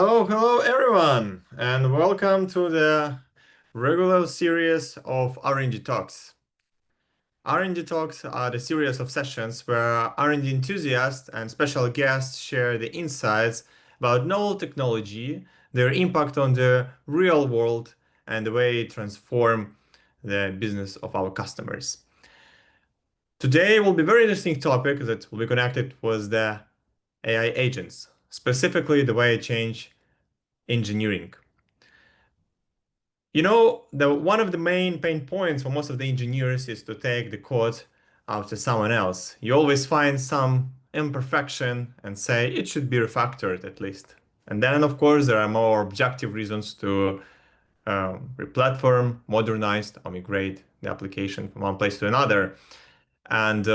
Hello everyone, and welcome to the regular series of R&D Talks. R&D Talks are the series of sessions where R&D enthusiasts and special guests share the insights about novel technology, their impact on the real world, and the way it transforms the business of our customers. Today will be a very interesting topic that will be connected with the AI agents, specifically the way it change engineering. One of the main pain points for most of the engineers is to take the code out to someone else. You always find some imperfection and say it should be refactored at least. And then, of course, there are more objective reasons to replatform, modernize, or migrate the application from one place to another. And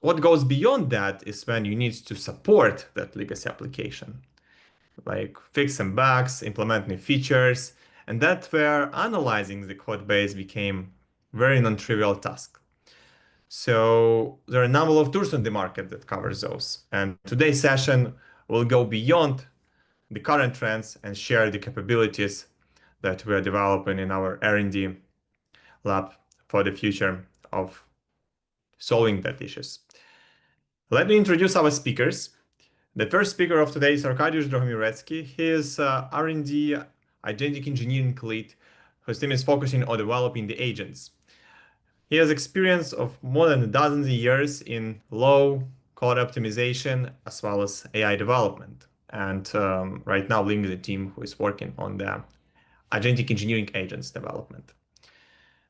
what goes beyond that is when you need to support that legacy application, like fix some bugs, implement new features, and that's where analyzing the code base became very non-trivial task. So there are a number of tools on the market that covers those. And today's session will go beyond the current trends and share the capabilities that we are developing in our R&D lab for the future of solving that issues. Let me introduce our speakers. The first speaker of today is Arkadiusz Drohomirecki. He is R&D agentic engineering lead, whose team is focusing on developing the agents. He has experience of more than a dozen years in low code optimization as well as AI development, and right now leading the team who is working on the agentic engineering agents development.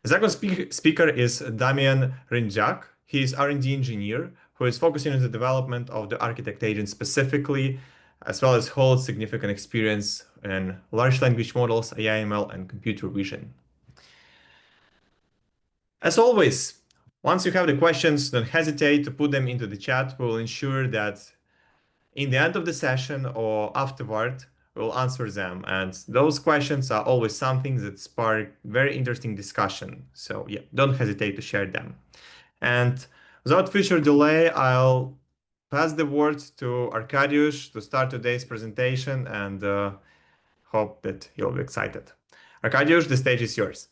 The second speaker is Damian Ryndziak. He is R&D engineer who is focusing on the development of the architect agent specifically, as well as holds significant experience in large language models, AI/ML, and computer vision. As always, once you have the questions, don't hesitate to put them into the chat. We will ensure that in the end of the session or afterward, we'll answer them. And those questions are always something that spark very interesting discussion. So yeah, don't hesitate to share them. And without further delay, I'll pass the word to Arkadiusz to start today's presentation and hope that you'll be excited. Arkadiusz, the stage is yours.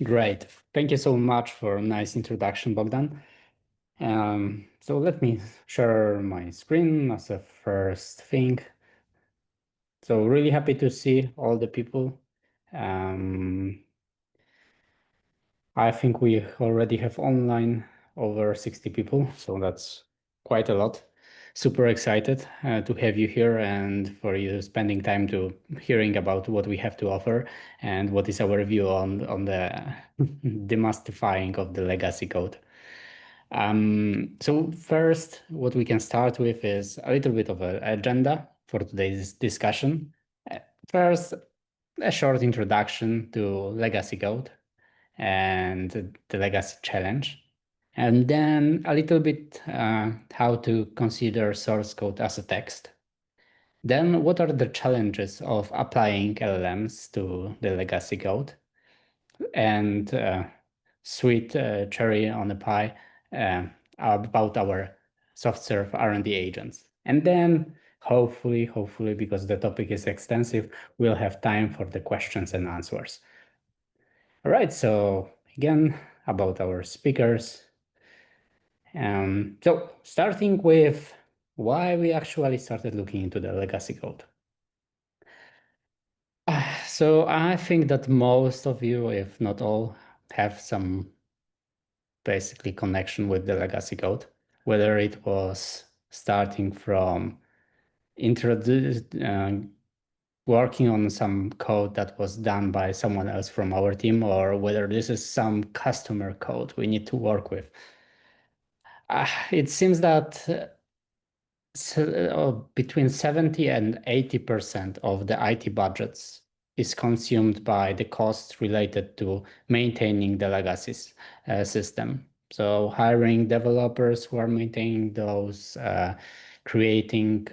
Great. Thank you so much for a nice introduction, Bogdan. So let me share my screen as a first thing. So really happy to see all the people. I think we already have online over 60 people, so that's quite a lot. Super excited to have you here and for you spending time to hearing about what we have to offer and what is our view on the demystifying of the legacy code. So first, what we can start with is a little bit of an agenda for today's discussion. First, a short introduction to legacy code and the legacy challenge. And then a little bit how to consider source code as a text. Then what are the challenges of applying LLMs to the legacy code? And sweet cherry on the pie about our SoftServe R&D agents. And then hopefully, because the topic is extensive, we'll have time for the questions and answers. All right, so again, about our speakers. So starting with why we actually started looking into the legacy code. So I think that most of you, if not all, have some basically connection with the legacy code, whether it was starting from working on some code that was done by someone else from our team, or whether this is some customer code we need to work with. It seems that between 70 and 80% of the IT budgets is consumed by the costs related to maintaining the legacy system. So hiring developers who are maintaining those, creating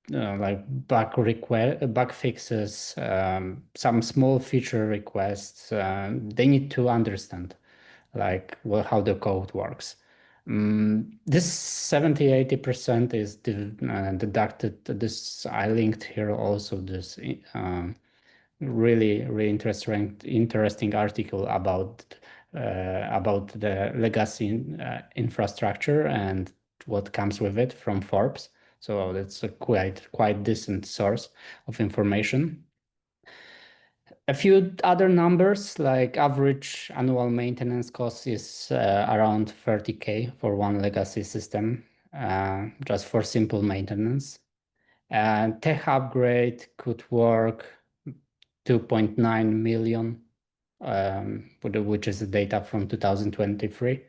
like bug fixes, some small feature requests. They need to understand like how the code works. This 70-80% is deducted. This I linked here also this really interesting article about the legacy infrastructure and what comes with it from Forbes. So that's a quite decent source of information. A few other numbers, like average annual maintenance cost is around 30K for one legacy system, just for simple maintenance. And tech upgrade could work 2.9 million, which is the data from 2023.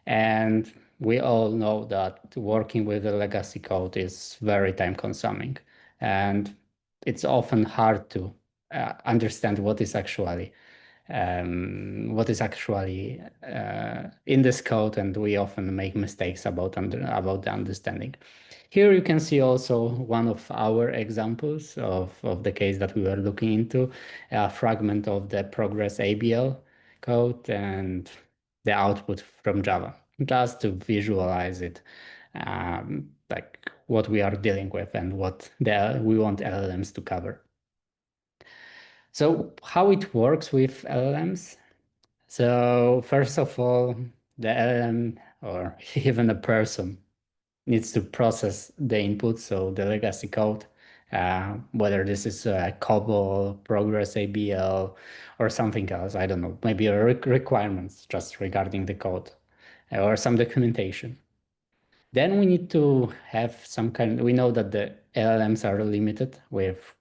And we all know that working with the legacy code is very time consuming. And it's often hard to understand what is actually in this code, and we often make mistakes about the understanding. Here you can see also one of our examples of the case that we were looking into, a fragment of the progress ABL code and the output from Java, just to visualize it, like what we are dealing with and what we want LLMs to cover. So how it works with LLMs? So first of all, the LLM or even a person needs to process the input, so the legacy code, whether this is COBOL, Progress ABL, or something else, I don't know, maybe requirements just regarding the code or some documentation. Then we need to have some we know that the LLMs are limited with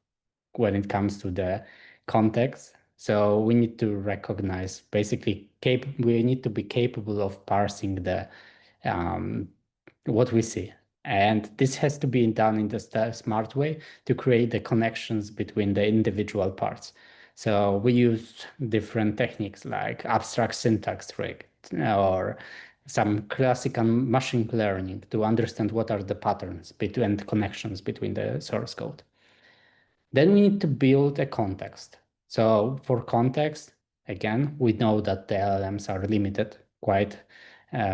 when it comes to the context. So we need to recognize basically we need to be capable of parsing the what we see. And this has to be done in the smart way to create the connections between the individual parts. So we use different techniques like abstract syntax trig or some classical machine learning to understand what are the patterns between the connections between the source code. Then we need to build a context. So for context, again, we know that the LLMs are limited quite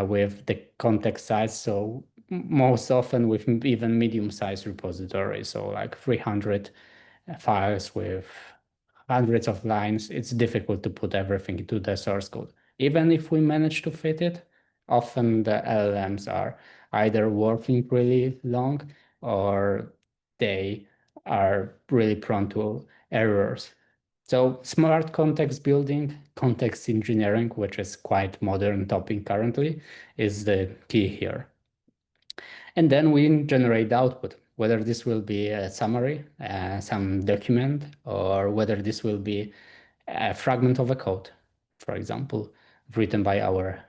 with the context size. So most often with even medium-sized repositories, so like 300 files with hundreds of lines, it's difficult to put everything into the source code. Even if we manage to fit it, often the LLMs are either working really long or they are really prone to errors. So smart context building, context engineering, which is quite modern topic currently, is the key here. And then we generate the output, whether this will be a summary, some document, or whether this will be a fragment of a code, for example, written by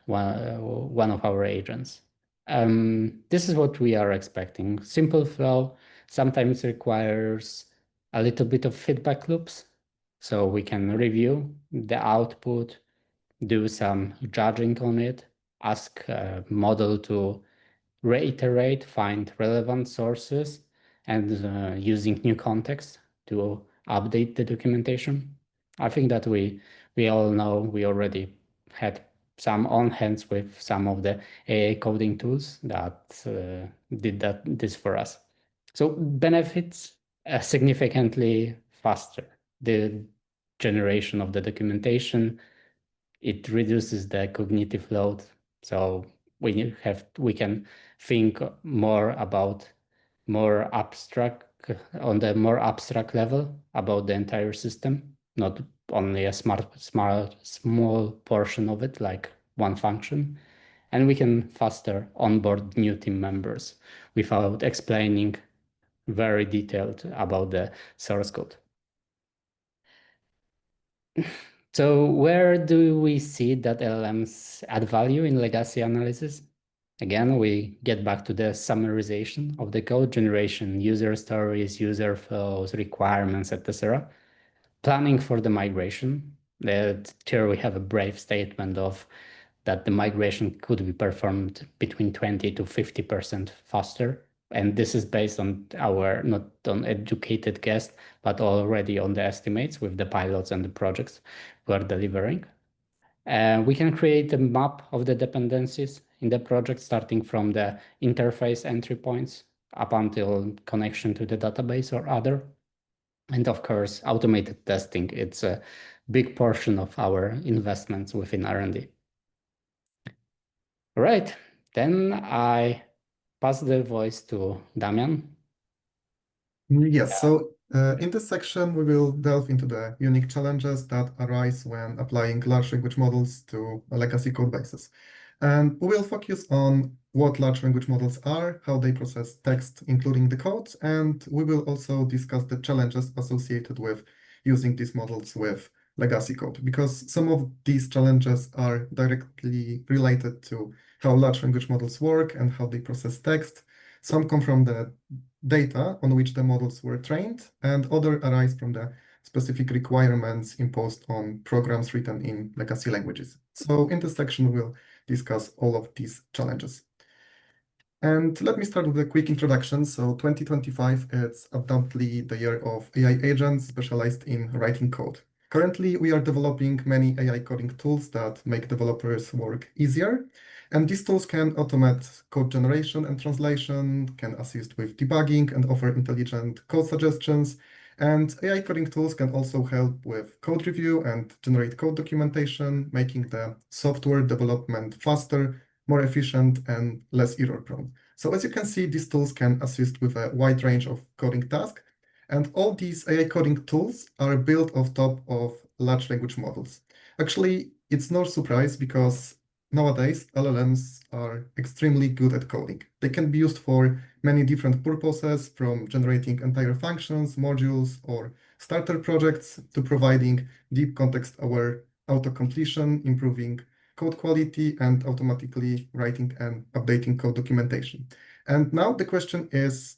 one of our agents. This is what we are expecting. Simple flow sometimes requires a little bit of feedback loops. So we can review the output, do some judging on it, ask a model to reiterate, find relevant sources, and using new context to update the documentation. I think that we all know we already had some on hands with some of the AI coding tools that did this for us. So benefits significantly faster. The generation of the documentation, it reduces the cognitive load. So we can think more about more abstract on the more abstract level about the entire system, not only a small portion of it, like one function. And we can faster onboard new team members without explaining very detailed about the source code. So where do we see that LLMs add value in legacy analysis? Again, we get back to the summarization of the code generation, user stories, user flows, requirements, etc. Planning for the migration. Here we have a brave statement of that the migration could be performed between 20 to 50% faster. And this is based on our not on educated guess, but already on the estimates with the pilots and the projects we are delivering. We can create a map of the dependencies in the project, starting from the interface entry points up until connection to the database or other. And of course, automated testing. It's a big portion of our investments within R&D. All right, then I pass the voice to Damian. Yes, so in this section, we will delve into the unique challenges that arise when applying large language models to legacy code bases. And we will focus on what large language models are, how they process text, including the code, and we will also discuss the challenges associated with using these models with legacy code, because some of these challenges are directly related to how large language models work and how they process text. Some come from the data on which the models were trained, and other arise from the specific requirements imposed on programs written in legacy languages. So in this section, we'll discuss all of these challenges. And let me start with a quick introduction. So 2025, it's undoubtedly the year of AI agents specialized in writing code. Currently, we are developing many AI coding tools that make developers work easier. And these tools can automate code generation and translation, can assist with debugging and offer intelligent code suggestions. And AI coding tools can also help with code review and generate code documentation, making the software development faster, more efficient, and less error-prone. So as you can see, these tools can assist with a wide range of coding tasks. And all these AI coding tools are built on top of large language models. Actually, it's no surprise because nowadays, LLMs are extremely good at coding. They can be used for many different purposes, from generating entire functions, modules, or starter projects to providing deep context-aware auto-completion, improving code quality, and automatically writing and updating code documentation. And now the question is,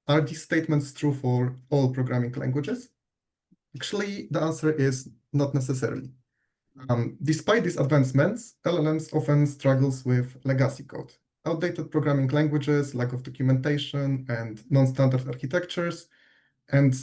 are these statements true for all programming languages? Actually, the answer is not necessarily. Despite these advancements, LLMs often struggles with legacy code. Outdated programming languages, lack of documentation, and non-standard architectures, and,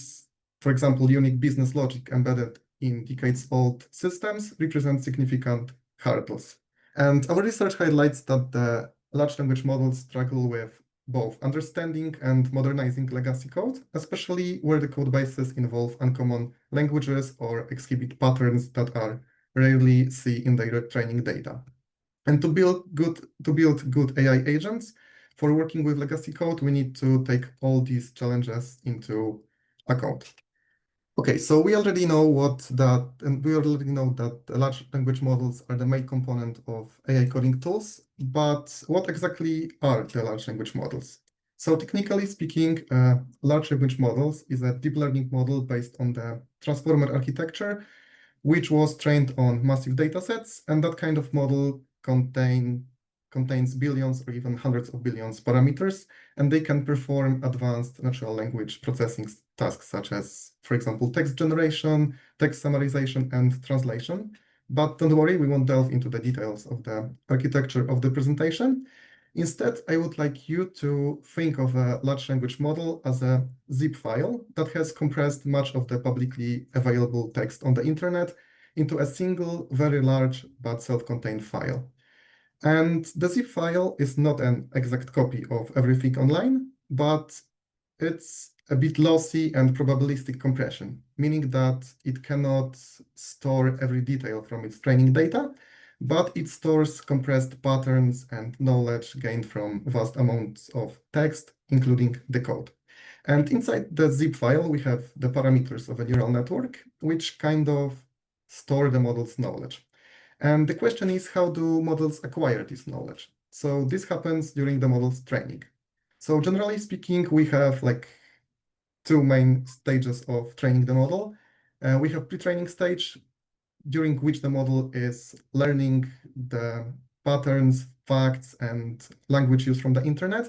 for example, unique business logic embedded in decades-old systems represent significant hurdles. And our research highlights that the large language models struggle with both understanding and modernizing legacy code, especially where the code bases involve uncommon languages or exhibit patterns that are rarely see in their training data. And to build good AI agents for working with legacy code, we need to take all these challenges into account. Okay, so we already know that large language models are the main component of AI coding tools, but what exactly are the large language models? So technically speaking, large language models is a deep learning model based on the transformer architecture, which was trained on massive data sets, and that kind of model contains billions or even hundreds of billions parameters, and they can perform advanced natural language processing tasks such as, for example, text generation, text summarization, and translation. But don't worry, we won't delve into the details of the architecture of the presentation. Instead, I would like you to think of a large language model as a zip file that has compressed much of the publicly available text on the internet into a single, very large, but self-contained file. And the zip file is not an exact copy of everything online, but it's a bit lossy and probabilistic compression, meaning that it cannot store every detail from its training data, but it stores compressed patterns and knowledge gained from vast amounts of text, including the code. And inside the zip file, we have the parameters of a neural network, which kind of store the model's knowledge. And the question is, how do models acquire this knowledge? So this happens during the model's training. So generally speaking, we have like two main stages of training the model. We have pre-training stage, during which the model is learning the patterns, facts, and language used from the internet.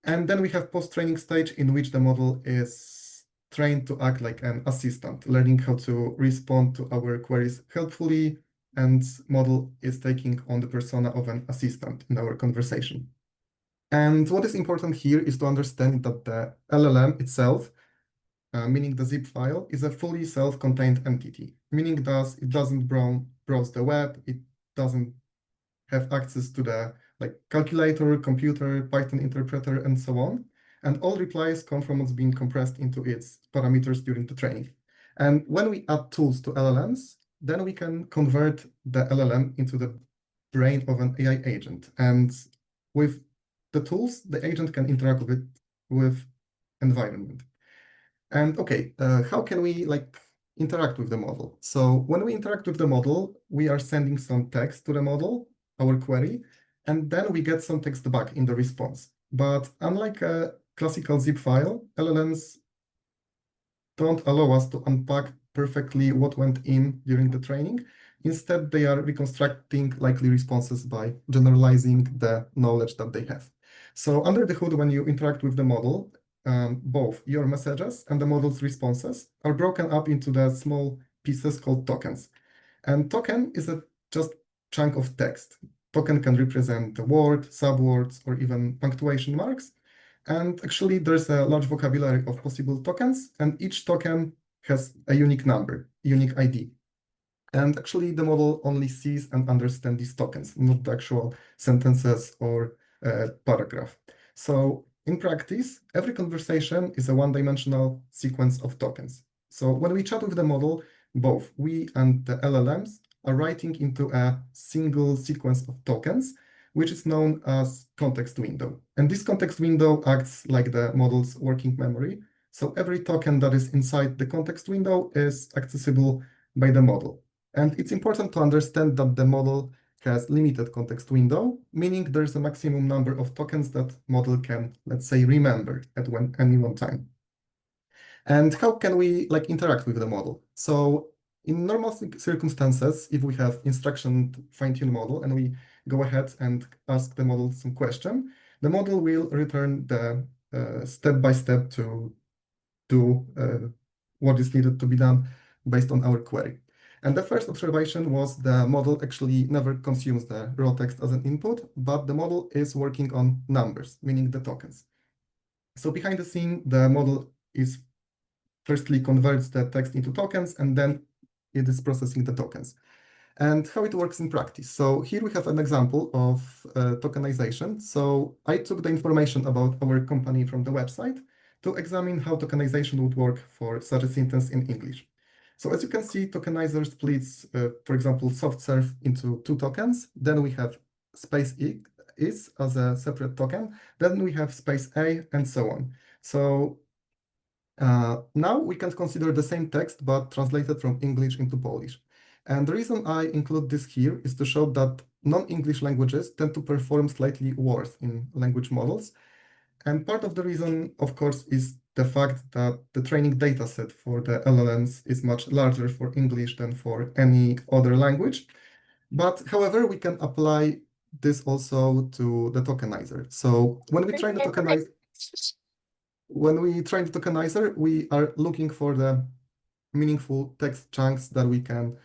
And then we have post-training stage in which the model is trained to act like an assistant, learning how to respond to our queries helpfully, and model is taking on the persona of an assistant in our conversation. And what is important here is to understand that the LLM itself meaning the zip file, is a fully self-contained entity, meaning thus it doesn't browse the web, it doesn't have access to the calculator, computer, Python interpreter, and so on. And all replies come from what's being compressed into its parameters during the training. And when we add tools to LLMs, then we can convert the LLM into the brain of an AI agent. And with the tools, the agent can interact with environment. And okay, how can we interact with the model? So when we interact with the model, we are sending some text to the model, our query, and then we get some text back in the response. But unlike a classical zip file, LLMs don't allow us to unpack perfectly what went in during the training. Instead, they are reconstructing likely responses by generalizing the knowledge that they have. So under the hood, when you interact with the model, both your messages and the model's responses are broken up into the small pieces called tokens. And token is a just chunk of text. Token can represent a word, subwords, or even punctuation marks. And actually, there's a large vocabulary of possible tokens, and each token has a unique number, unique ID. And actually, the model only sees and understands these tokens, not the actual sentences or paragraph. So in practice, every conversation is a one-dimensional sequence of tokens. So when we chat with the model, both we and the LLMs are writing into a single sequence of tokens, which is known as context window. And this context window acts like the model's working memory. So every token that is inside the context window is accessible by the model. And it's important to understand that the model has limited context window, meaning there's a maximum number of tokens that model can, let's say, remember at any one time. And how can we interact with the model? So in normal circumstances, if we have instruction fine-tune model and we go ahead and ask the model some question, the model will return the step-by-step to do what is needed to be done based on our query. And the first observation was the model actually never consumes the raw text as an input, but the model is working on numbers, meaning the tokens. So behind the scene, the model is firstly converts the text into tokens, and then it is processing the tokens. And how it works in practice. So here we have an example of tokenization. So I took the information about our company from the website to examine how tokenization would work for such a sentence in English. So as you can see, tokenizer splits, for example, SoftServe into two tokens. Then we have space is as a separate token. Then we have space A and so on. So now we can consider the same text, but translated from English into Polish. And the reason I include this here is to show that non-English languages tend to perform slightly worse in language models. And part of the reason, of course, is the fact that the training data set for the LLMs is much larger for English than for any other language. But however, we can apply this also to the tokenizer. So when we train the tokenizer, we are looking for the meaningful text chunks that we can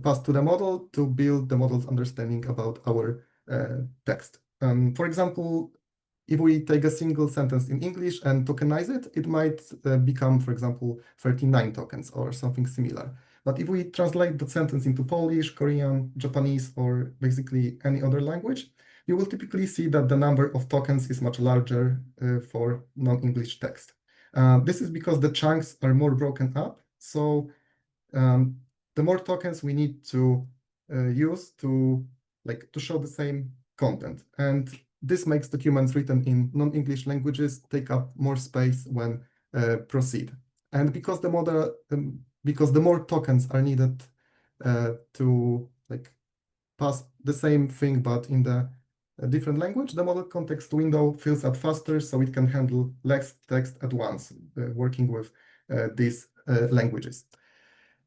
pass to the model to build the model's understanding about our text. For example, if we take a single sentence in English and tokenize it, it might become, for example, 39 tokens or something similar. But if we translate the sentence into Polish, Korean, Japanese, or basically any other language, you will typically see that the number of tokens is much larger for non-English text. This is because the chunks are more broken up. So the more tokens we need to use to show the same content. And this makes documents written in non-English languages take up more space when proceed. And because the more tokens are needed to pass the same thing but in the different language, the model context window fills up faster, so it can handle less text at once, working with these languages.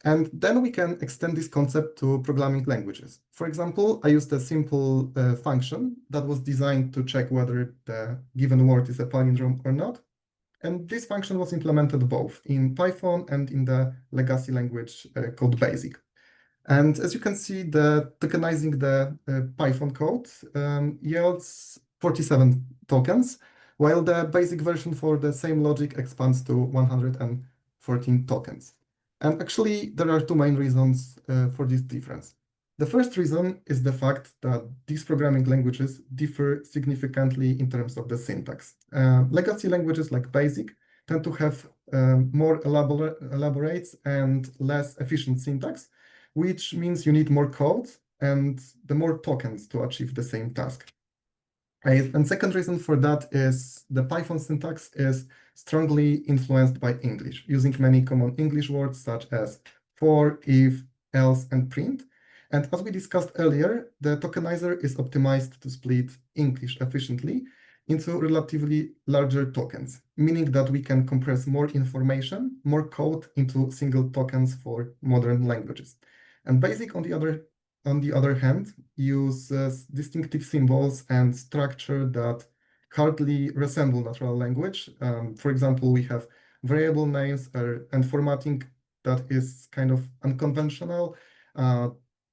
And then we can extend this concept to programming languages. For example, I used a simple function that was designed to check whether the given word is a palindrome or not. And this function was implemented both in Python and in the legacy language called BASIC. And as you can see, tokenizing the Python code yields 47 tokens, while the basic version for the same logic expands to 128. 14 tokens. And actually, there are two main reasons for this difference. The first reason is the fact that these programming languages differ significantly in terms of the syntax. Legacy languages like BASIC tend to have more elaborate and less efficient syntax, which means you need more code and the more tokens to achieve the same task. And second reason for that is the Python syntax is strongly influenced by English, using many common English words such as for, if, else, and print. And as we discussed earlier, the tokenizer is optimized to split English efficiently into relatively larger tokens, meaning that we can compress more information, more code into single tokens for modern languages. And BASIC, on the other hand, uses distinctive symbols and structure that hardly resemble natural language. For example, we have variable names and formatting that is kind of unconventional.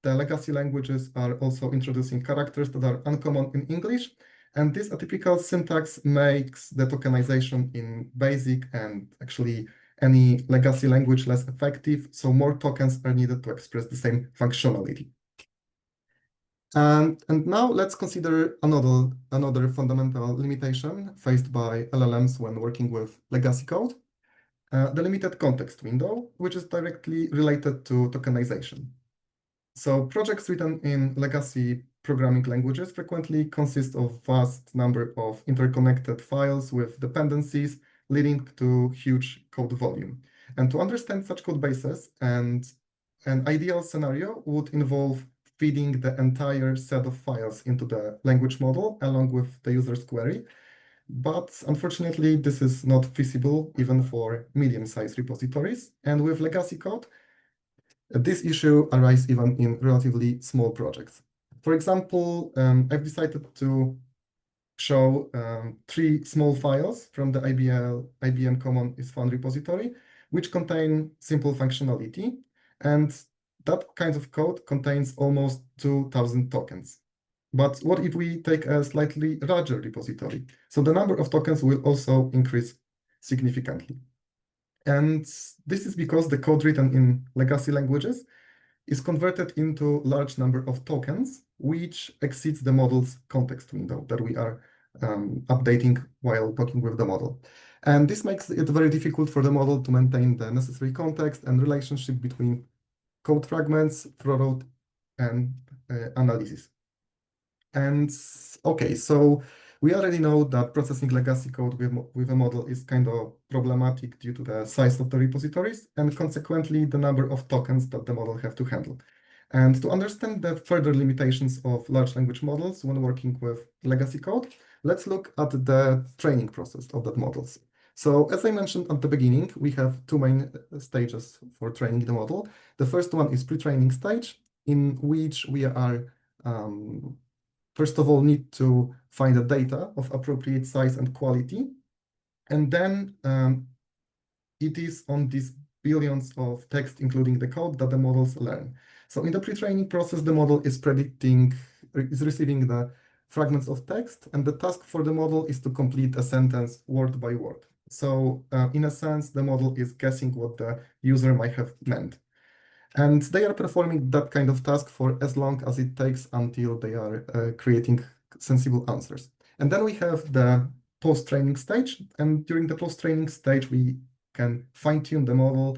The legacy languages are also introducing characters that are uncommon in English. And this atypical syntax makes the tokenization in BASIC and actually any legacy language less effective, so more tokens are needed to express the same functionality. And now let's consider another fundamental limitation faced by LLMs when working with legacy code, the limited context window, which is directly related to tokenization. So projects written in legacy programming languages frequently consist of vast number of interconnected files with dependencies, leading to huge code volume. And to understand such code bases, and an ideal scenario would involve feeding the entire set of files into the language model along with the user's query. But unfortunately, this is not feasible even for medium-sized repositories. And with legacy code, this issue arises even in relatively small projects. For example, I've decided to show 3 small files from the IBM Common is Fun repository, which contain simple functionality. And that kind of code contains almost 2,000 tokens. But what if we take a slightly larger repository? So the number of tokens will also increase significantly. And this is because the code written in legacy languages is converted into large number of tokens, which exceeds the model's context window that we are updating while talking with the model. And this makes it very difficult for the model to maintain the necessary context and relationship between code fragments, throughput, and analysis. And okay, so we already know that processing legacy code with a model is kind of problematic due to the size of the repositories and consequently the number of tokens that the model have to handle. And to understand the further limitations of large language models when working with legacy code, let's look at the training process of that models. So as I mentioned at the beginning, we have 2 main stages for training the model. The first one is pre-training stage, in which we are first of all, need to find the data of appropriate size and quality. And then it is on these billions of text, including the code, that the models learn. So in the pre-training process, the model is receiving the fragments of text, and the task for the model is to complete a sentence word by word. So in a sense, the model is guessing what the user might have meant. And they are performing that kind of task for as long as it takes until they are creating sensible answers. And then we have the post-training stage. And during the post-training stage, we can fine-tune the model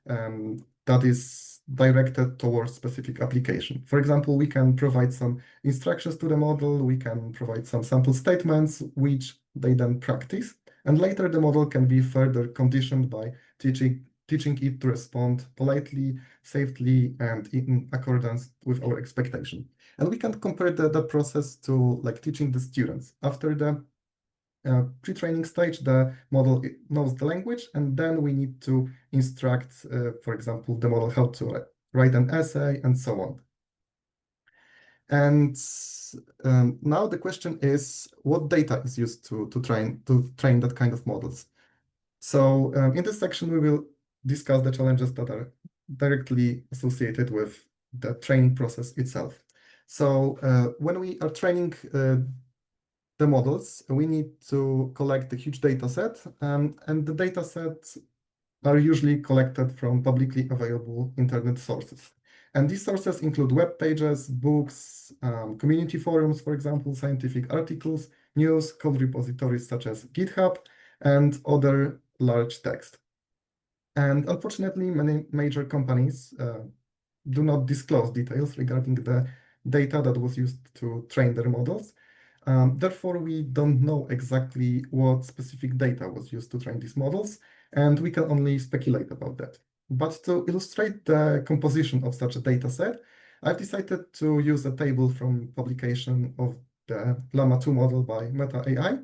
that is directed towards specific application. For example, we can provide some instructions to the model. We can provide some sample statements, which they then practice. And later, the model can be further conditioned by teaching it to respond politely, safely, and in accordance with our expectation. And we can compare that process to like teaching the students. After the pre-training stage, the model knows the language, and then we need to instruct, for example, the model how to write an essay and so on. And now the question is, what data is used to train that kind of models? So in this section, we will discuss the challenges that are directly associated with the training process itself. So when we are training the models, we need to collect a huge data set, and the data set are usually collected from publicly available internet sources. And these sources include web pages, books, community forums, for example, scientific articles, news, code repositories such as GitHub, and other large text. And unfortunately, many major companies do not disclose details regarding the data that was used to train their models. Therefore, we don't know exactly what specific data was used to train these models, and we can only speculate about that. But to illustrate the composition of such a data set, I've decided to use a table from publication of the Llama 2 model by Meta AI,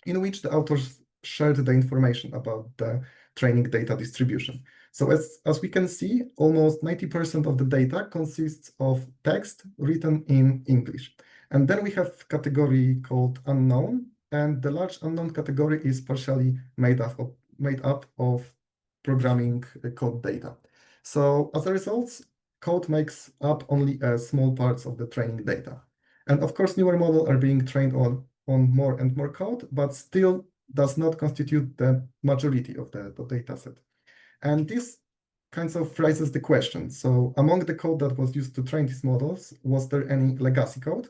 in which the authors shared the information about the training data distribution. So as we can see, almost 90% of the data consists of text written in English. And then we have category called unknown, and the large unknown category is partially made up of programming code data. So as a result, code makes up only a small parts of the training data. And of course, newer models are being trained on more and more code, but still does not constitute the majority of the data set. And this kind of raises the question. So among the code that was used to train these models, was there any legacy code?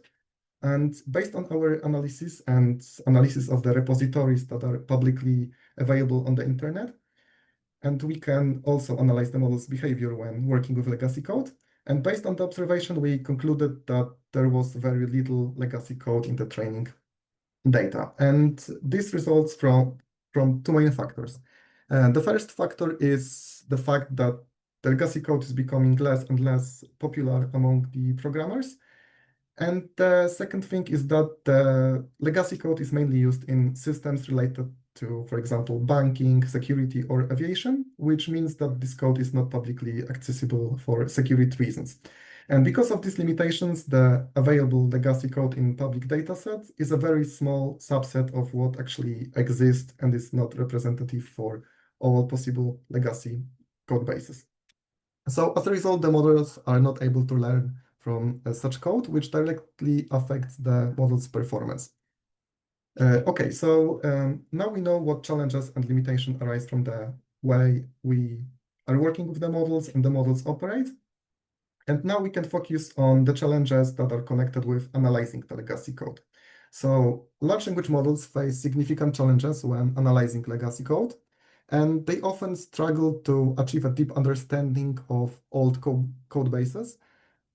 And based on our analysis and analysis of the repositories that are publicly available on the internet, and we can also analyze the model's behavior when working with legacy code. And based on the observation, we concluded that there was very little legacy code in the training data. And this results from two main factors. The first factor is the fact that the legacy code is becoming less and less popular among the programmers. And the second thing is that the legacy code is mainly used in systems related to, for example, banking, security, or aviation, which means that this code is not publicly accessible for security reasons. And because of these limitations, the available legacy code in public datasets is a very small subset of what actually exists and is not representative for all possible legacy code bases. So as a result, the models are not able to learn from such code, which directly affects the model's performance. Okay, so now we know what challenges and limitations arise from the way we are working with the models and the models operate. And now we can focus on the challenges that are connected with analyzing the legacy code. So large language models face significant challenges when analyzing legacy code, and they often struggle to achieve a deep understanding of old code bases,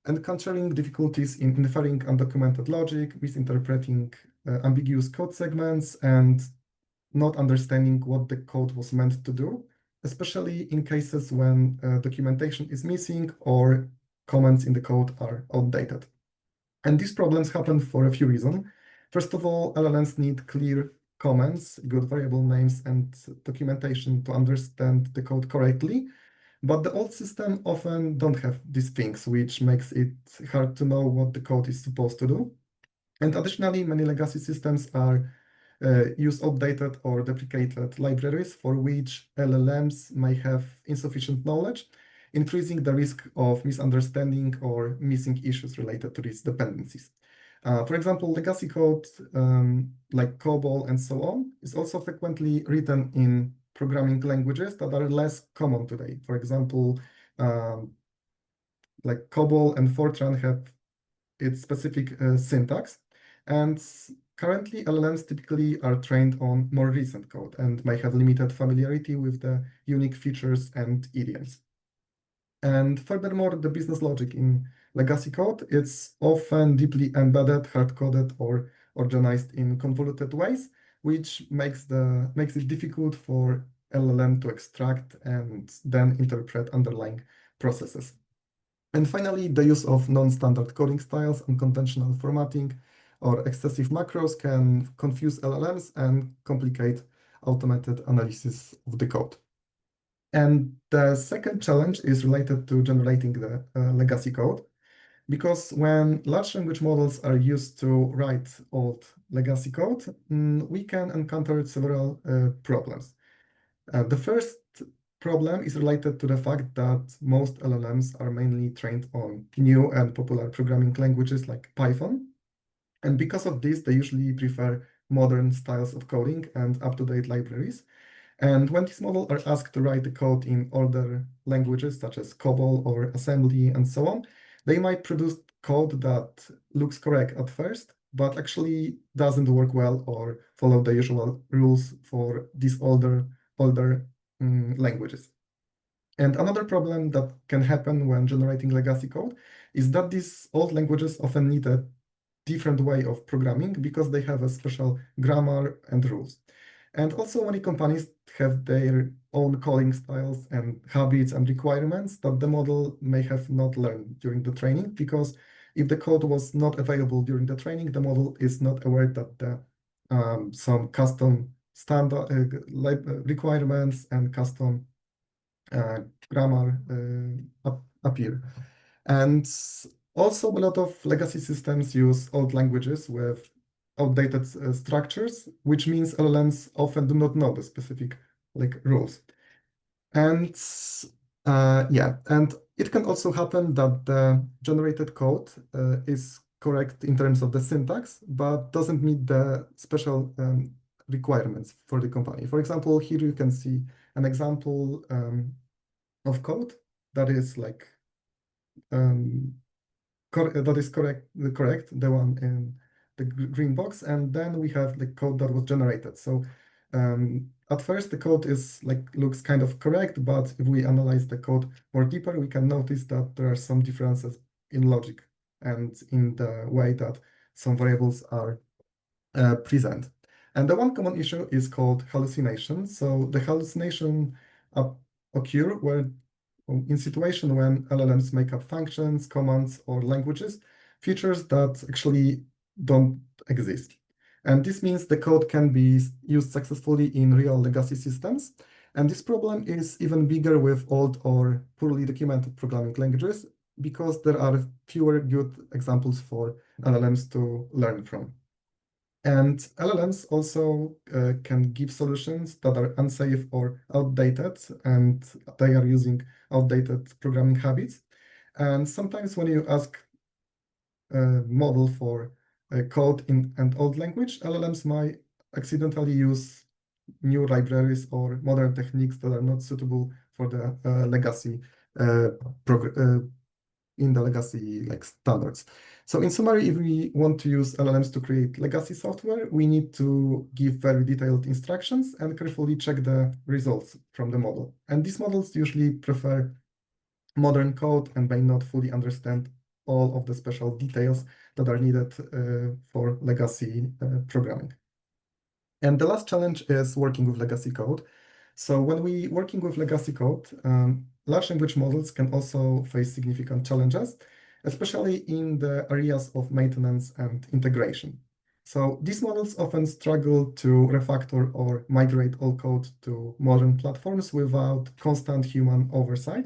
encountering difficulties in inferring undocumented logic, misinterpreting ambiguous code segments, and not understanding what the code was meant to do, especially in cases when documentation is missing or comments in the code are outdated. And these problems happen for a few reasons. First of all, LLMs need clear comments, good variable names, and documentation to understand the code correctly. But the old system often don't have these things, which makes it hard to know what the code is supposed to do. And additionally, many legacy systems use outdated or deprecated libraries for which LLMs may have insufficient knowledge, increasing the risk of misunderstanding or missing issues related to these dependencies. For example, legacy code like COBOL and so on is also frequently written in programming languages that are less common today. For example, like COBOL and Fortran have its specific syntax, and currently LLMs typically are trained on more recent code and may have limited familiarity with the unique features and idioms. And furthermore, the business logic in legacy code is often deeply embedded, hard-coded, or organized in convoluted ways, which makes it difficult for LLM to extract and then interpret underlying processes. And finally, the use of non-standard coding styles, unconventional formatting, or excessive macros can confuse LLMs and complicate automated analysis of the code. And the second challenge is related to generating the legacy code, because when large language models are used to write old legacy code, we can encounter several problems. The first problem is related to the fact that most LLMs are mainly trained on new and popular programming languages like Python. And because of this, they usually prefer modern styles of coding and up-to-date libraries. And when these models are asked to write the code in older languages such as COBOL or assembly and so on, they might produce code that looks correct at first, but actually doesn't work well or follow the usual rules for these older languages. And another problem that can happen when generating legacy code is that these old languages often need a different way of programming because they have a special grammar and rules. And also many companies have their own calling styles and habits and requirements that the model may have not learned during the training, because if the code was not available during the training, the model is not aware that the some custom standard requirements and custom grammar appear. And also a lot of legacy systems use old languages with outdated structures, which means LLMs often do not know the specific rules. And yeah, and it can also happen that the generated code is correct in terms of the syntax, but doesn't meet the special requirements for the company. For example, here you can see an example of code that is correct, the one in the green box, and then we have the code that was generated. So at first the code is looks kind of correct, but if we analyze the code more deeper, we can notice that there are some differences in logic and in the way that some variables are present. And the one common issue is called hallucination. So the hallucination occur where in situation when LLMs make up functions, commands, or languages, features that actually don't exist. And this means the code can be used successfully in real legacy systems. And this problem is even bigger with old or poorly documented programming languages, because there are fewer good examples for LLMs to learn from. And LLMs also can give solutions that are unsafe or outdated, and they are using outdated programming habits. And sometimes when you ask a model for code in an old language, LLMs might accidentally use new libraries or modern techniques that are not suitable for the legacy in the legacy standards. So in summary, if we want to use LLMs to create legacy software, we need to give very detailed instructions and carefully check the results from the model. And these models usually prefer modern code and may not fully understand all of the special details that are needed for legacy programming. And the last challenge is working with legacy code. So when we working with legacy code, large language models can also face significant challenges, especially in the areas of maintenance and integration. So these models often struggle to refactor or migrate all code to modern platforms without constant human oversight.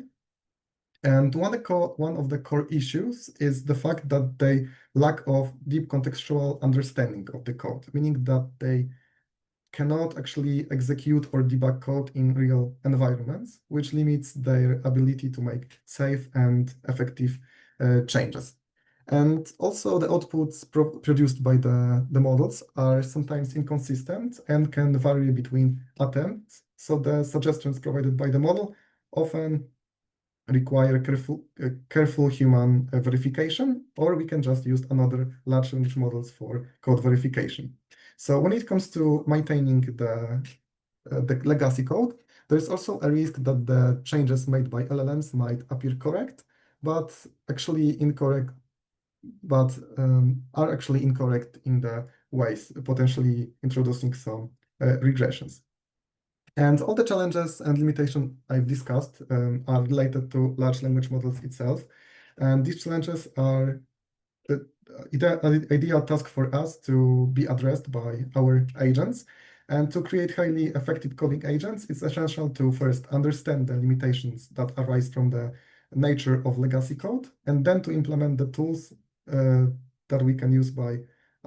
And one of the core issues is the fact that they lack of deep contextual understanding of the code, meaning that they cannot actually execute or debug code in real environments, which limits their ability to make safe and effective changes. And also the outputs produced by the models are sometimes inconsistent and can vary between attempts. So the suggestions provided by the model often require careful human verification, or we can just use another large language models for code verification. So when it comes to maintaining the legacy code, there's also a risk that the changes made by LLMs might appear correct, but actually incorrect, but are actually incorrect in the ways, potentially introducing some regressions. And all the challenges and limitations I've discussed are related to large language models itself. And these challenges are the ideal task for us to be addressed by our agents. And to create highly effective coding agents, it's essential to first understand the limitations that arise from the nature of legacy code, and then to implement the tools that we can use by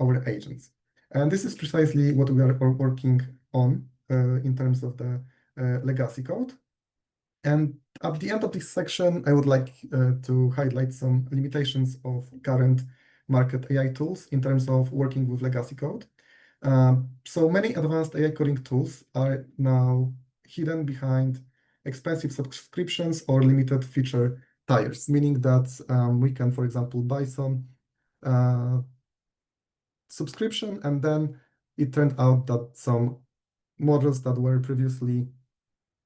our agents. And this is precisely what we are working on in terms of the legacy code. And at the end of this section, I would like to highlight some limitations of current market AI tools in terms of working with legacy code. So many advanced AI coding tools are now hidden behind expensive subscriptions or limited feature tiers, meaning that we can, for example, buy some subscription, and then it turned out that some models that were previously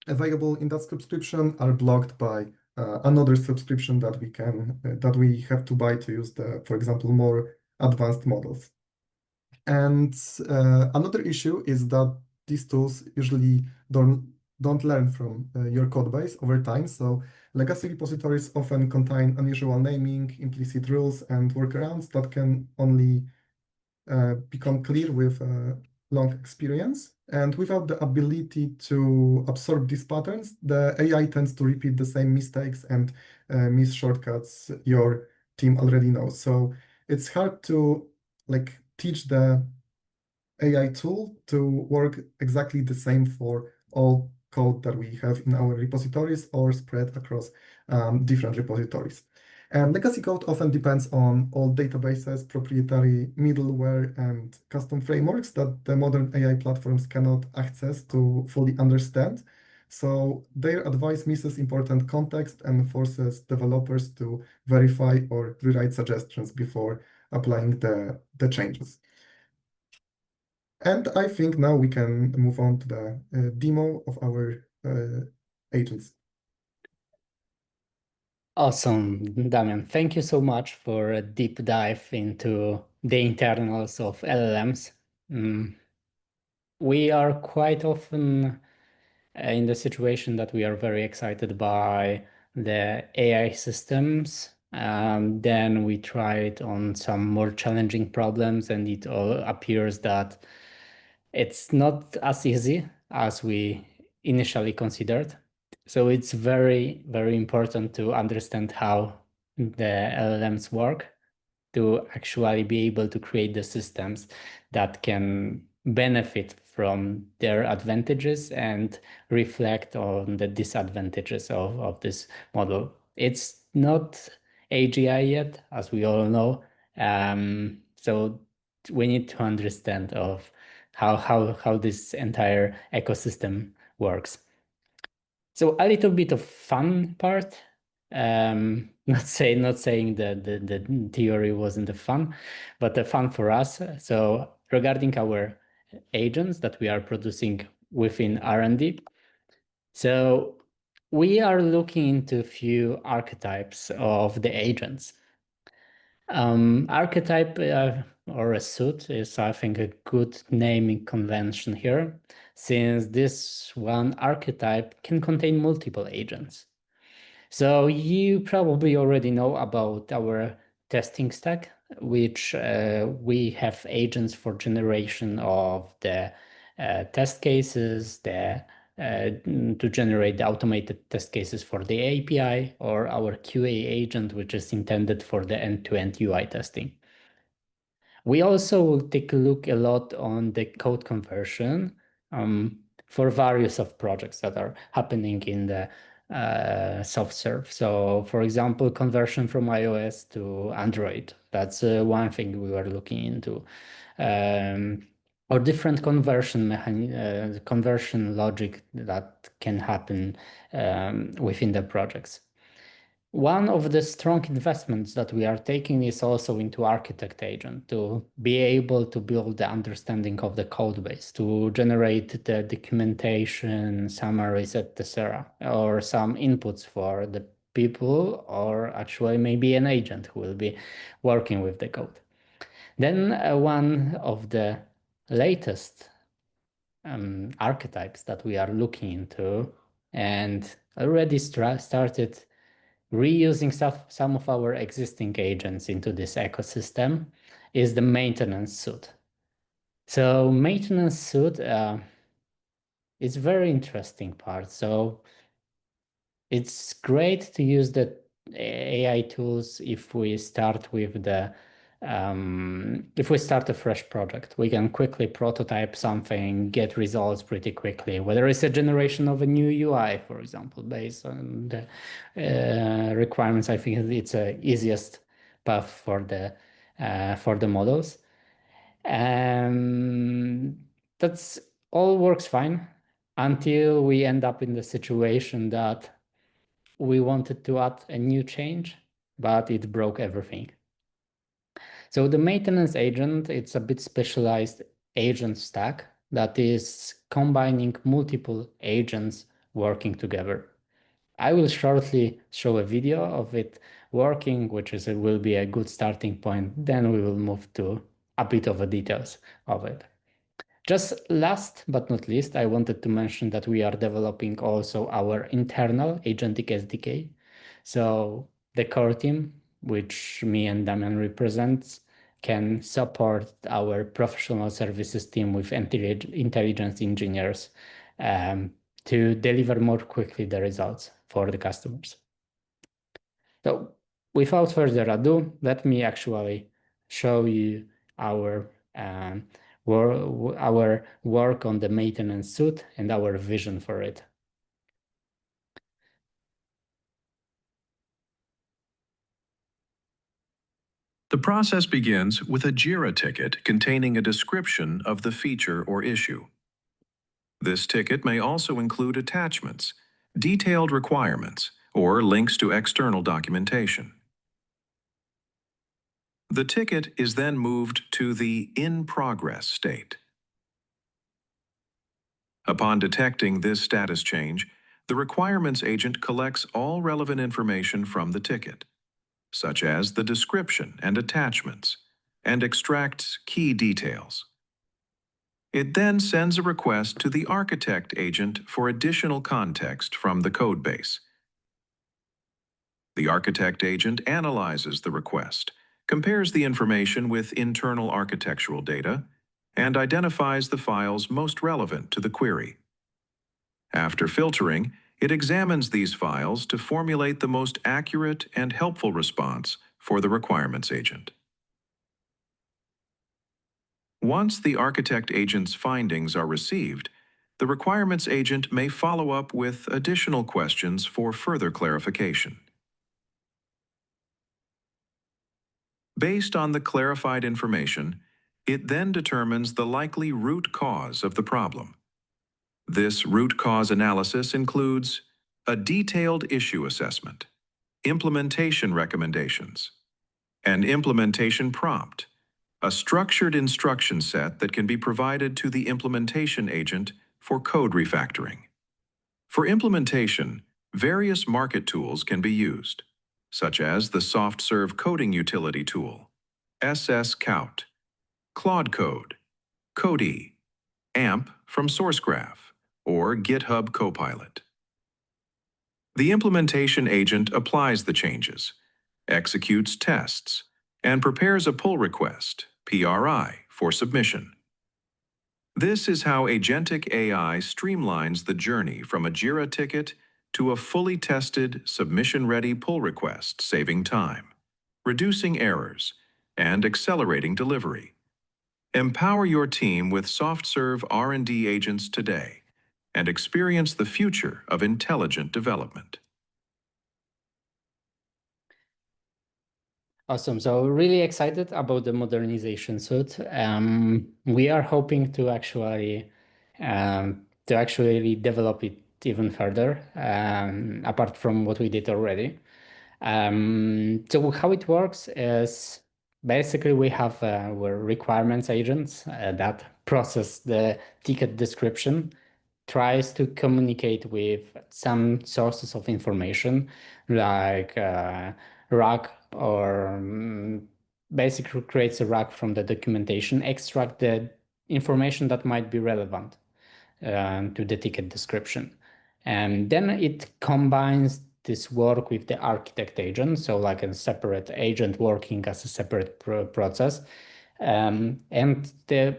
available in that subscription are blocked by another subscription that we have to buy to use the, for example, more advanced models. And another issue is that these tools usually don't learn from your code base over time. So legacy repositories often contain unusual naming, implicit rules, and workarounds that can only become clear with long experience. And without the ability to absorb these patterns, the AI tends to repeat the same mistakes and miss shortcuts your team already knows. So it's hard to teach the AI tool to work exactly the same for all code that we have in our repositories or spread across different repositories. And legacy code often depends on old databases, proprietary middleware, and custom frameworks that the modern AI platforms cannot access to fully understand. So their advice misses important context and forces developers to verify or rewrite suggestions before applying the changes. And I think now we can move on to the demo of our agents. Awesome, Damian. Thank you so much for a deep dive into the internals of LLMs. We are quite often in the situation that we are very excited by the AI systems. Then we try it on some more challenging problems, and it all appears that it's not as easy as we initially considered. So it's very, very important to understand how the LLMs work to actually be able to create the systems that can benefit from their advantages and reflect on the disadvantages of this model. It's not AGI yet, as we all know. So we need to understand of how this entire ecosystem works. So a little bit of fun part. Not saying that the theory wasn't the fun, but the fun for us. So regarding our agents that we are producing within R&D, so we are looking into a few archetypes of the agents. Archetype or a suit is, I think, a good naming convention here, since this one archetype can contain multiple agents. So you probably already know about our testing stack, which we have agents for generation of the test cases, to generate the automated test cases for the API, or our QA agent, which is intended for the end-to-end UI testing. We also take a look a lot on the code conversion for various of projects that are happening in the SoftServe. So for example, conversion from iOS to Android. That's one thing we were looking into. Or different conversion logic that can happen within the projects. One of the strong investments that we are taking is also into architect agent to be able to build the understanding of the code base, to generate the documentation, summaries, etc., or some inputs for the people, or actually maybe an agent who will be working with the code. Then one of the latest archetypes that we are looking into and already started reusing some of our existing agents into this ecosystem is the maintenance suite. So maintenance suite is very interesting part. So it's great to use the AI tools if we start with the if we start a fresh project. We can quickly prototype something, get results pretty quickly, whether it's a generation of a new UI, for example, based on the requirements. I think it's the easiest path for the models. That's all works fine. until we end up in the situation that we wanted to add a new change, but it broke everything. So the maintenance agent, it's a bit specialized agent stack that is combining multiple agents working together. I will shortly show a video of it working, which will be a good starting point. Then we will move to a bit of the details of it. Just last but not least, I wanted to mention that we are developing also our internal agentic SDK. So the core team, which me and Damian represents, can support our professional services team with intelligence engineers to deliver more quickly the results for the customers. So without further ado, let me actually show you our work on the maintenance suite and our vision for it. The process begins with a JIRA ticket containing a description of the feature or issue. This ticket may also include attachments, detailed requirements, or links to external documentation. The ticket is then moved to the in progress state. Upon detecting this status change, the requirements agent collects all relevant information from the ticket, such as the description and attachments, and extracts key details. It then sends a request to the architect agent for additional context from the codebase. The architect agent analyzes the request, compares the information with internal architectural data, and identifies the files most relevant to the query. After filtering, it examines these files to formulate the most accurate and helpful response for the requirements agent. Once the architect agent's findings are received, the requirements agent may follow up with additional questions for further clarification. Based on the clarified information, it then determines the likely root cause of the problem. This root cause analysis includes a detailed issue assessment, implementation recommendations, an implementation prompt, a structured instruction set that can be provided to the implementation agent for code refactoring. For implementation, various market tools can be used, such as the SoftServe coding utility tool, SSCout, Claude Code, Codee, AMP from SourceGraph, or GitHub Copilot. The implementation agent applies the changes, executes tests, and prepares a pull request, PRI, for submission. This is how agentic AI streamlines the journey from a JIRA ticket to a fully tested, submission-ready pull request, saving time, reducing errors, and accelerating delivery. Empower your team with SoftServe R&D agents today and experience the future of intelligent development. Awesome. So really excited about the modernization suite. We are hoping to actually develop it even further, apart from what we did already. So how it works is basically we have our requirements agents that process the ticket description, tries to communicate with some sources of information like RAG, or basically creates a RAG from the documentation, extract the information that might be relevant to the ticket description. And then it combines this work with the architect agent, so like a separate agent working as a separate process. And the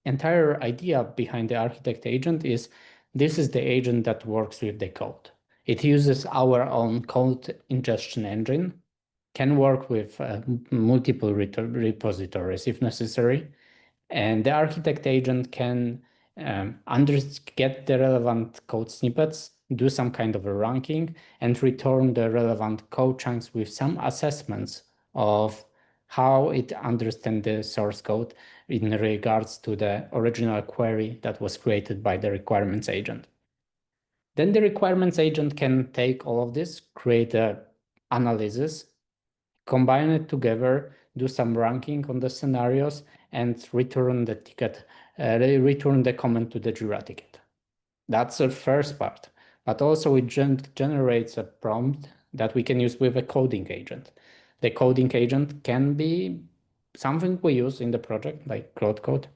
entire idea behind the architect agent is this is the agent that works with the code. It uses our own code ingestion engine, can work with multiple repositories if necessary, and the architect agent can get the relevant code snippets, do some kind of a ranking, and return the relevant code chunks with some assessments of how it understands the source code in regards to the original query that was created by the requirements agent. Then the requirements agent can take all of this, create an analysis, combine it together, do some ranking on the scenarios, and return the ticket, return the comment to the Jira ticket. That's the first part. But also it generates a prompt that we can use with a coding agent. The coding agent can be something we use in the project, like Cloud Code.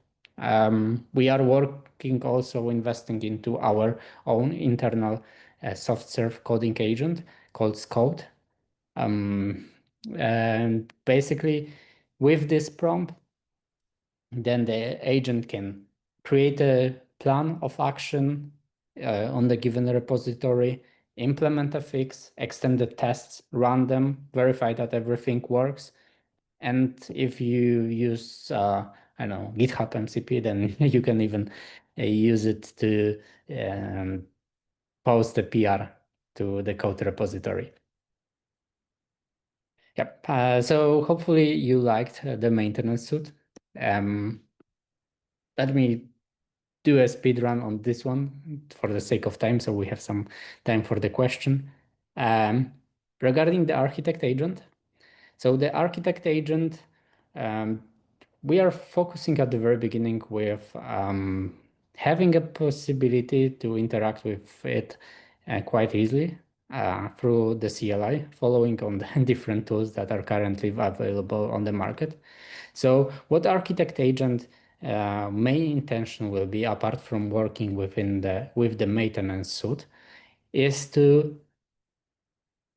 We are working also investing into our own internal SoftServe coding agent called Scode. And basically, with this prompt, then the agent can create a plan of action on the given repository, implement a fix, extend the tests, run them, verify that everything works. And if you use, I don't know, GitHub MCP, then you can even use it to post a PR to the code repository. Yep. So hopefully you liked the maintenance suite. Let me do a speed run on this one for the sake of time, so we have some time for the question. Regarding the architect agent, so the architect agent, we are focusing at the very beginning with having a possibility to interact with it quite easily through the CLI, following on the different tools that are currently available on the market. So what architect agent main intention will be, apart from working with the maintenance suite, is to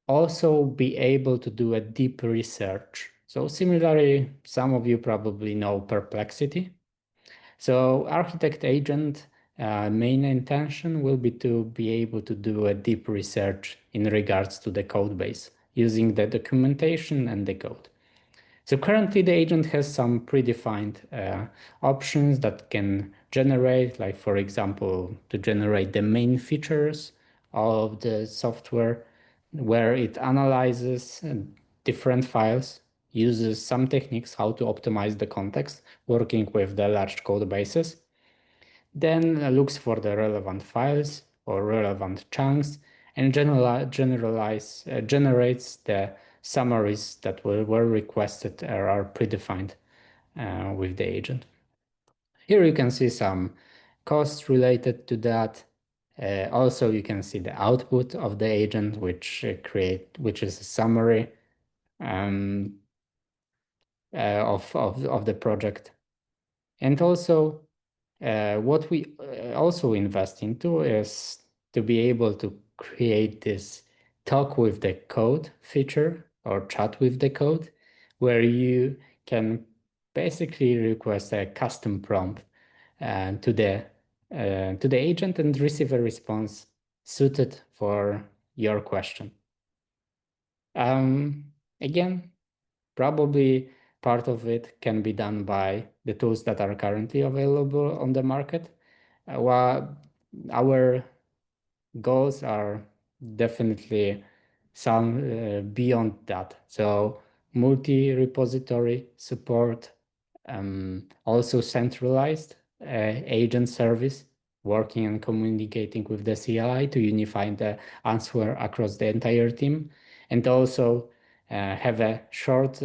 also be able to do a deep research. So similarly, some of you probably know Perplexity. So architect agent main intention will be to be able to do a deep research in regards to the code base using the documentation and the code. So currently the agent has some predefined options that can generate, like for example, to generate the main features of the software, where it analyzes different files, uses some techniques how to optimize the context, working with the large code bases, then looks for the relevant files or relevant chunks, and generates the summaries that were requested or are predefined with the agent. Here you can see some costs related to that. Also, you can see the output of the agent, which is a summary of the project. And also, what we also invest into is to be able to create this talk with the code feature or chat with the code, where you can basically request a custom prompt to the agent and receive a response suited for your question. Again, probably part of it can be done by the tools that are currently available on the market. While our goals are definitely some beyond that. So multi-repository support, also centralized agent service, working and communicating with the CLI to unify the answer across the entire team, and also have a short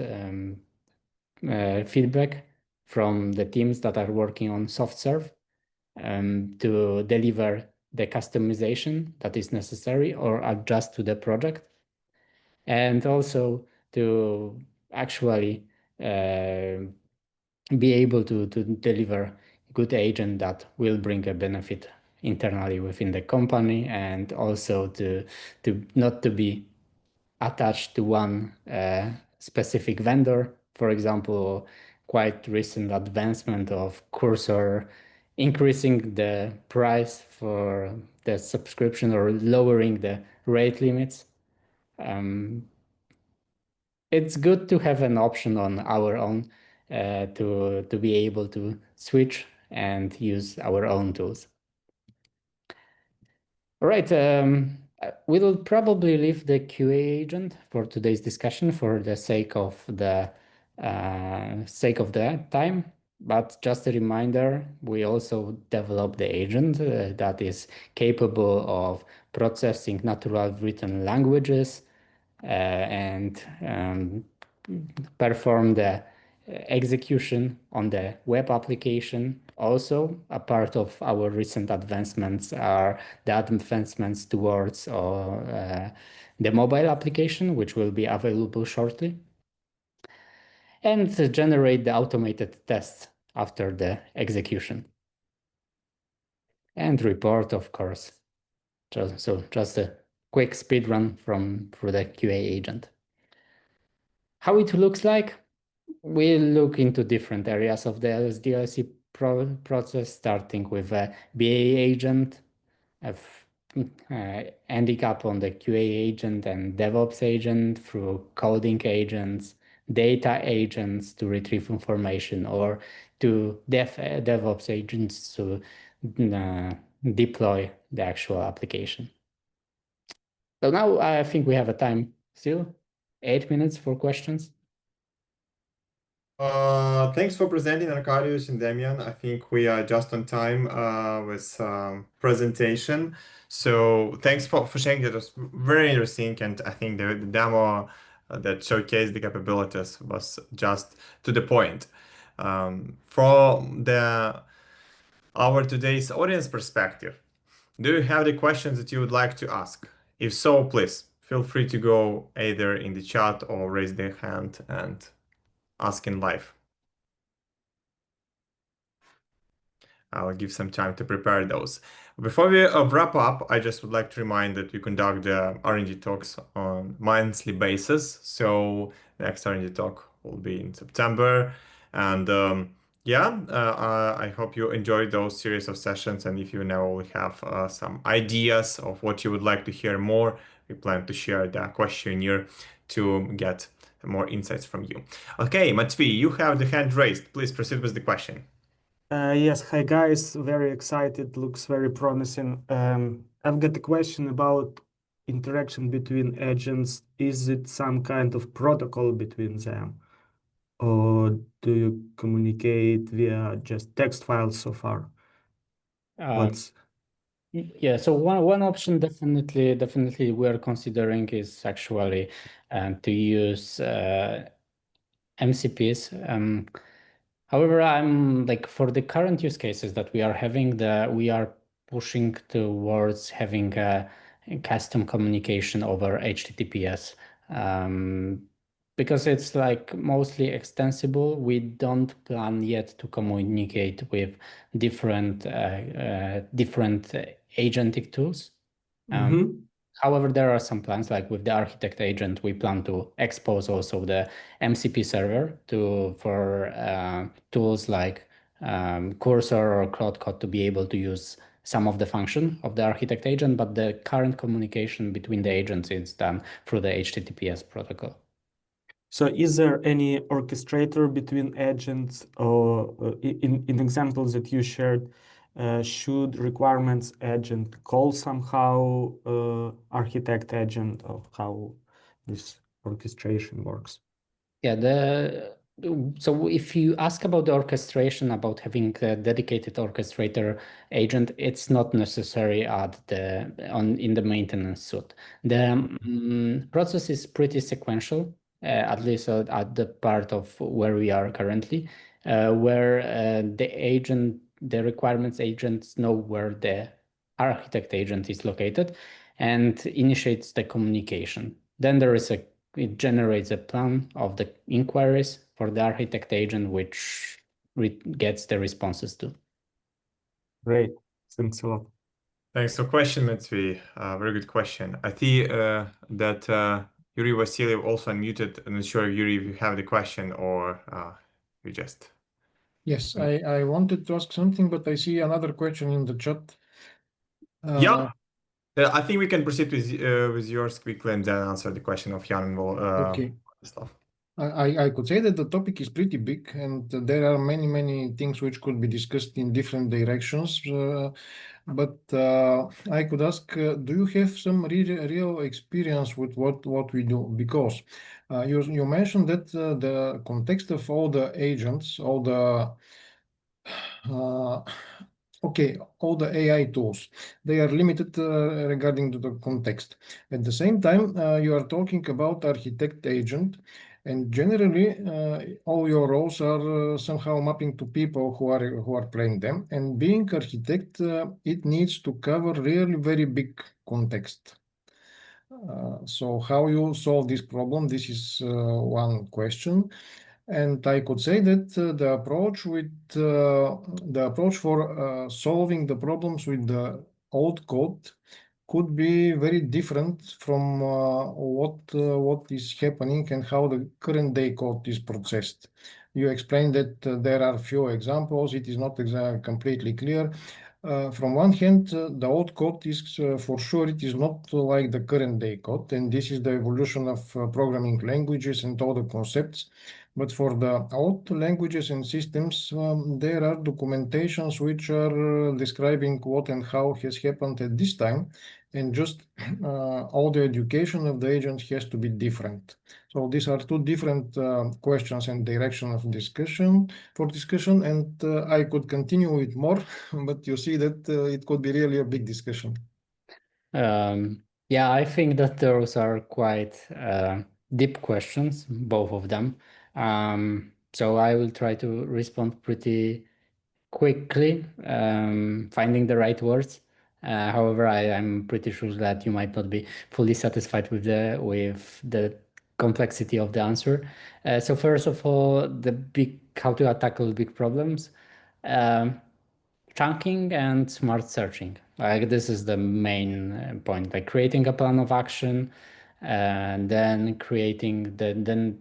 feedback from the teams that are working on SoftServe to deliver the customization that is necessary or adjust to the project, and also to actually be able to deliver good agent that will bring a benefit internally within the company, and also to not to be attached to one specific vendor. For example, quite recent advancement of Cursor increasing the price for the subscription or lowering the rate limits. It's good to have an option on our own to be able to switch and use our own tools. All right, we'll probably leave the QA agent for today's discussion for the sake of the sake of the time. But just a reminder, we also developed the agent that is capable of processing natural written languages and perform the execution on the web application. Also, a part of our recent advancements are the advancements towards the mobile application, which will be available shortly, and generate the automated tests after the execution. And report, of course. Just a quick speed run through the QA agent. How it looks like? We look into different areas of the SDLC process, starting with a BA agent, ending up on the QA agent and DevOps agent through coding agents, data agents to retrieve information, or to DevOps agents to deploy the actual application. So now I think we have a time still, 8 minutes for questions. Thanks for presenting, Arkadiusz and Damian. I think we are just on time with presentation. So thanks for sharing. That was very interesting, and I think the demo that showcased the capabilities was just to the point. From our today's audience perspective, do you have the questions that you would like to ask? If so, please feel free to go either in the chat or raise their hand and ask in live. I'll give some time to prepare those. Before we wrap up, I just would like to remind that we conduct the R&D talks on monthly basis. So next R&D talk will be in September. And I hope you enjoyed those series of sessions. And if you now have some ideas of what you would like to hear more, we plan to share the questionnaire to get more insights from you. Okay, Matvey, you have the hand raised. Please proceed with the question. Yes, hi guys, very excited, looks very promising. I've got a question about interaction between agents. Is it some kind of protocol between them? Or do you communicate via just text files so far? Yeah, so one option definitely we're considering is actually to use MCPs. However, I'm like for the current use cases that we are having, we are pushing towards having a custom communication over HTTPS. Because it's like mostly extensible, we don't plan yet to communicate with different agentic tools. However, there are some plans, like with the architect agent, we plan to expose also the MCP server for tools like Cursor or CloudCode to be able to use some of the function of the architect agent, but the current communication between the agents is done through the HTTPS protocol. So is there any orchestrator between agents, or in examples that you shared, should requirements agent call somehow architect agent, or how this orchestration works? Yeah, so if you ask about the orchestration, about having a dedicated orchestrator agent, it's not necessary in the maintenance suite. The process is pretty sequential, at least at the part of where we are currently, where the requirements agents know where the architect agent is located and initiates the communication. Then it generates a plan of the inquiries for the architect agent, which gets the responses to. Great, thanks a lot. Thanks for question, Matvey. Very good question. I see that Yuri Vasiliev also unmuted. I'm not sure, Yuri, if you have the question or you just... Yes, I wanted to ask something, but I see another question in the chat. Yeah, I think we can proceed with yours quickly and then answer the question of Jan and Okay. stuff. I could say that the topic is pretty big and there are many things which could be discussed in different directions. But I could ask, do you have some real experience with what we do? Because you mentioned that the context of all the agents, all the all the AI tools, they are limited regarding to the context. At the same time, you are talking about architect agent, and generally, all your roles are somehow mapping to people who are playing them. And being architect, it needs to cover really very big context. So how you solve this problem? This is one question. And I could say that the approach for solving the problems with the old code could be very different from what is happening and how the current day code is processed. You explained that there are few examples. It is not completely clear. From one hand, the old code is for sure it is not like the current day code, and this is the evolution of programming languages and all the concepts. But for the old languages and systems, there are documentations which are describing what and how has happened at this time, and just all the education of the agent has to be different. So these are two different questions and direction of discussion, and I could continue with more, but you see that it could be really a big discussion. Yeah, I think that those are quite deep questions, both of them. So I will try to respond pretty quickly, finding the right words. However, I'm pretty sure that you might not be fully satisfied with the complexity of the answer. So first of all, how to tackle big problems. Chunking and smart searching. Like this is the main point, like creating a plan of action and then then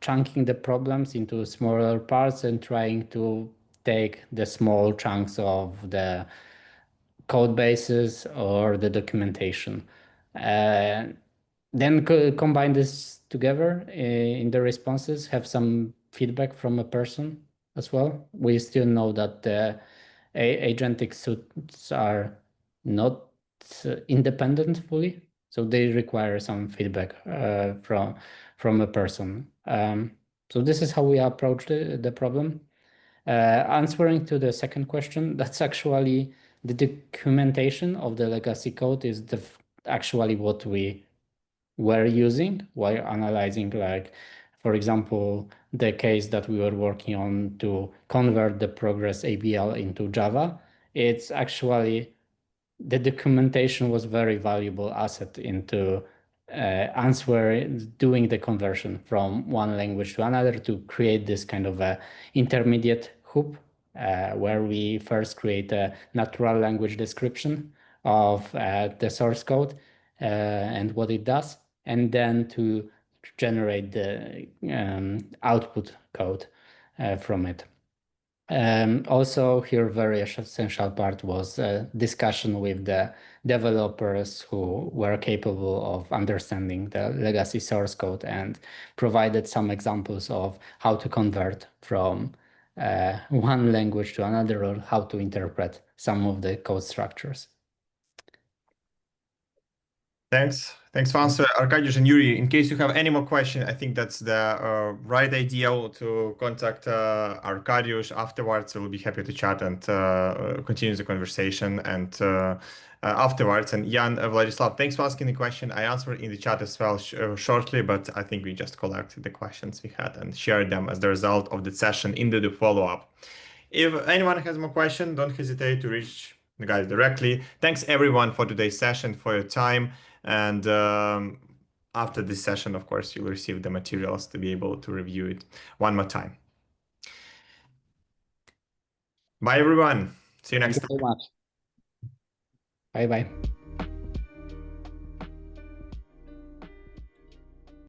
chunking the problems into smaller parts and trying to take the small chunks of the code bases or the documentation. Then combine this together in the responses, have some feedback from a person as well. We still know that the agentic suits are not independent fully, so they require some feedback from a person. So this is how we approach the problem. Answering to the second question, that's actually the documentation of the legacy code is actually what we were using while analyzing, like, for example, the case that we were working on to convert the Progress ABL into Java. It's actually the documentation was very valuable asset into doing the conversion from one language to another to create this kind of a intermediate hoop where we first create a natural language description of the source code and what it does, and then to generate the output code from it. Also here, very essential part was a discussion with the developers who were capable of understanding the legacy source code and provided some examples of how to convert from one language to another or how to interpret some of the code structures. Thanks for answer, Arkadiusz and Yuri. In case you have any more questions, I think that's the right idea to contact Arkadiusz afterwards. We'll be happy to chat and continue the conversation and afterwards. And Jan, Vladislav, thanks for asking the question. I answered in the chat as well shortly, but I think we just collected the questions we had and shared them as the result of the session into the follow-up. If anyone has more questions, don't hesitate to reach the guys directly. Thanks everyone for today's session, for your time. And after this session, of course, you'll receive the materials to be able to review it one more time. Bye, everyone. See you next time. Thank you so much. Bye-bye.